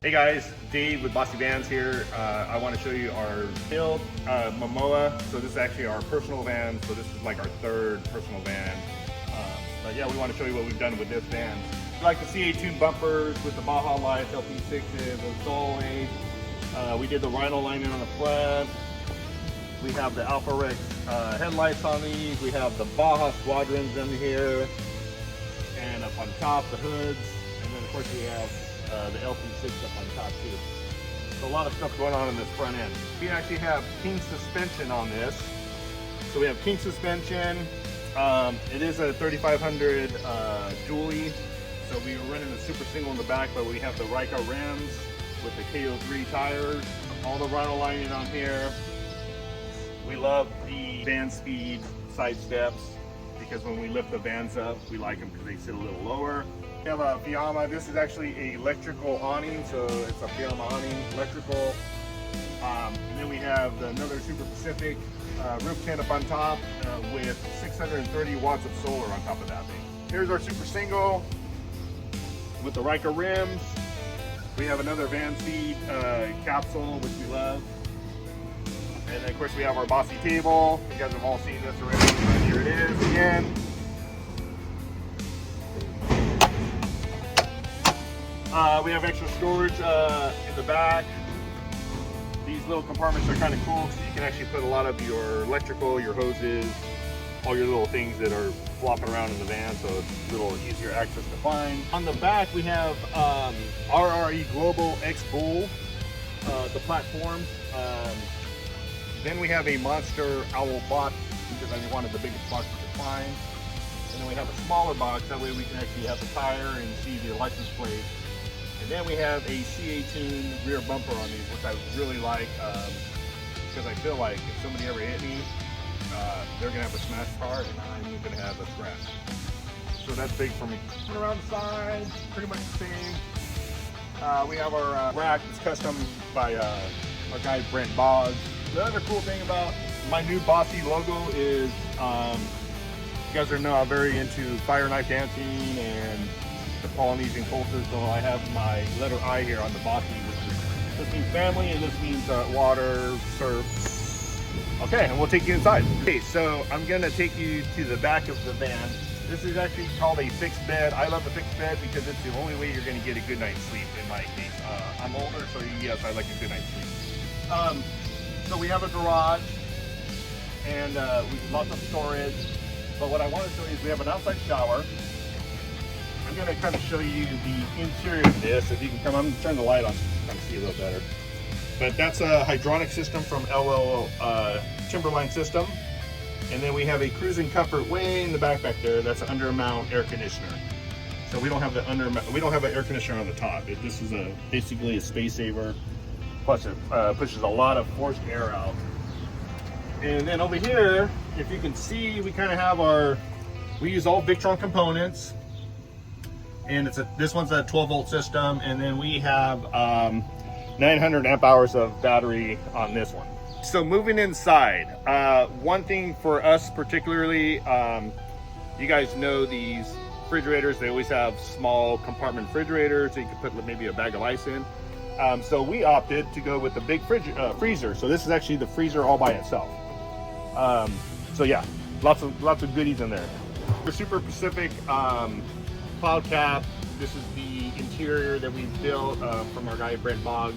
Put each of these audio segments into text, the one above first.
Hey guys, Dave with Bossy Vans here. I want to show you our build, MOMOA. So this is actually our personal van. So this is like our third personal van. But yeah, we want to show you what we've done with this van. We like the CA-tuned bumpers with the Baja lights, LP6s, as always. We did the Rhino lining on the front. We have the Alpha Rex headlights on these. We have the Baja Squadrons in here. And up on top, the hoods. And then of course we have the LP6 up on top too. So a lot of stuff going on in this front end. We actually have king suspension on this. So we have king suspension. It is a 3500 dually. So we were running the super single in the back, but we have the Ryka rims with the KO3 tires. All the Rhino lining on here. We love the van speed side steps because when we lift the vans up, we like them because they sit a little lower. We have a Fiamma. This is actually a electrical awning, so it's a Fiamma awning, electrical. And then we have another Super Pacific roof tent up on top with 630 watts of solar on top of that thing. Here's our super single with the Ryka rims. We have another van seat capsule, which we love. And then of course we have our Bossy table. You guys have all seen this already, but here it is again. We have extra storage in the back. These little compartments are kind of cool because you can actually put a lot of your electrical, your hoses, all your little things that are flopping around in the van, so it's a little easier access to find. On the back we have RRE Global X Bull, the platform. Then we have a Monster Owl box because I wanted the biggest box we could find. And then we have a smaller box, that way we can actually have the tire and see the license plate. And then we have a CA-tuned rear bumper on these, which I really like because I feel like if somebody ever hit me, they're gonna have a smashed car and I'm gonna have a scratch. So that's big for me. Around the side, pretty much the same. We have our rack that's custom by our guy Brent Boggs. The other cool thing about my new Bossy logo is, you guys know I'm very into fire knife dancing and the Polynesian culture, so I have my letter I here on the Bossy, this means family and this means water, surf. Okay, and we'll take you inside. Okay, so I'm gonna take you to the back of the van. This is actually called a fixed bed. I love the fixed bed because it's the only way you're gonna get a good night's sleep in my case. I'm older, so yes, I like a good night's sleep. So we have a garage and lots of storage. But what I want to show you is we have an outside shower. I'm going to kind of show you the interior of this. If you can come, I'm going to turn the light on so you can kind of see a little better. But that's a hydronic system from LL Timberline system. And then we have a cruising comfort way in the back there. That's an under mount air conditioner. So we don't have we don't have an air conditioner on the top. This is basically a space saver. Plus it pushes a lot of forced air out. And then over here, if you can see, we kind of have we use all Victron components. And this one's a 12 volt system. And then we have 900 amp hours of battery on this one. So moving inside, one thing for us particularly, you guys know these refrigerators, they always have small compartment refrigerators so you can put maybe a bag of ice in. So we opted to go with the big freezer. So this is actually the freezer all by itself. So yeah, lots of goodies in there. The Super Pacific cloud cap. This is the interior that we built from our guy Brent Boggs,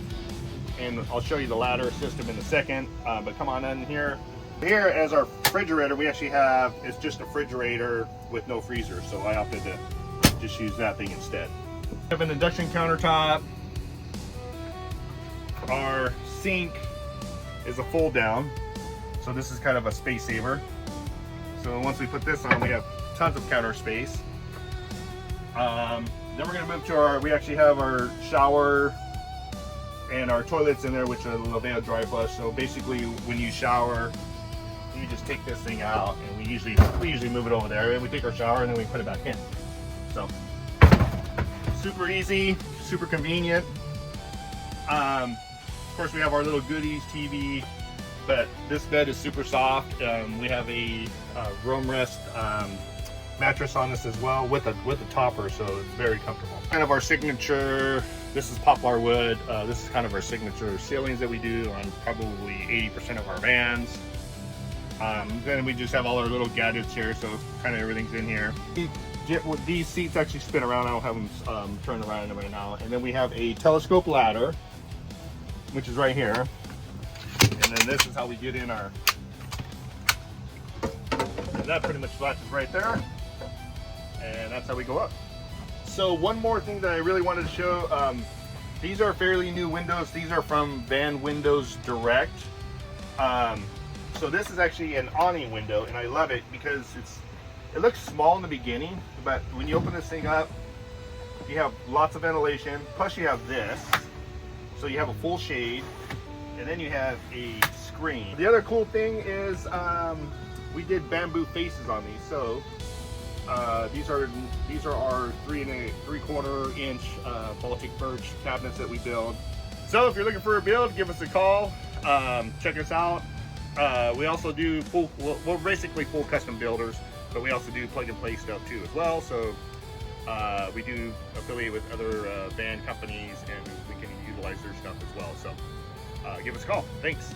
and I'll show you the ladder system in a second. But come on in here. Here as our refrigerator, we actually have, it's just a refrigerator with no freezer. So I opted to just use that thing instead. We have an induction countertop. Our sink is a fold down, so this is kind of a space saver. So once we put this on, we have tons of counter space. Then we're going to move to we actually have our shower and our toilets in there, which are a little bit of dry flush. So basically when you shower, you just take this thing out, and we usually move it over there, and we take our shower and then we put it back in. So super easy, super convenient. Of course, we have our little goodies, TV, but this bed is super soft. We have a roam rest mattress on this as well with a topper, so it's very comfortable. Kind of our signature This is poplar wood. This is kind of our signature ceilings that we do on probably 80% of our vans. Then we just have all our little gadgets here, so kind of everything's in here. These seats actually spin around. I don't have them turned around right now. And then we have a telescope ladder, which is right here. And then this is how we get in our, and that pretty much latches right there. And that's how we go up. So one more thing that I really wanted to show, these are fairly new windows. These are from Van Windows Direct. So this is actually an awning window, and I love it because it looks small in the beginning, but when you open this thing up, you have lots of ventilation, plus you have this, so you have a full shade, and then you have a screen. The other cool thing is we did bamboo faces on these, so these are our 3 3/4 inch Baltic birch cabinets that we build. So if you're looking for a build, give us a call. Check us out. We also do we're basically full custom builders, but we also do plug and play stuff too as well. So we do affiliate with other van companies, and we can utilize their stuff as well. So give us a call. Thanks.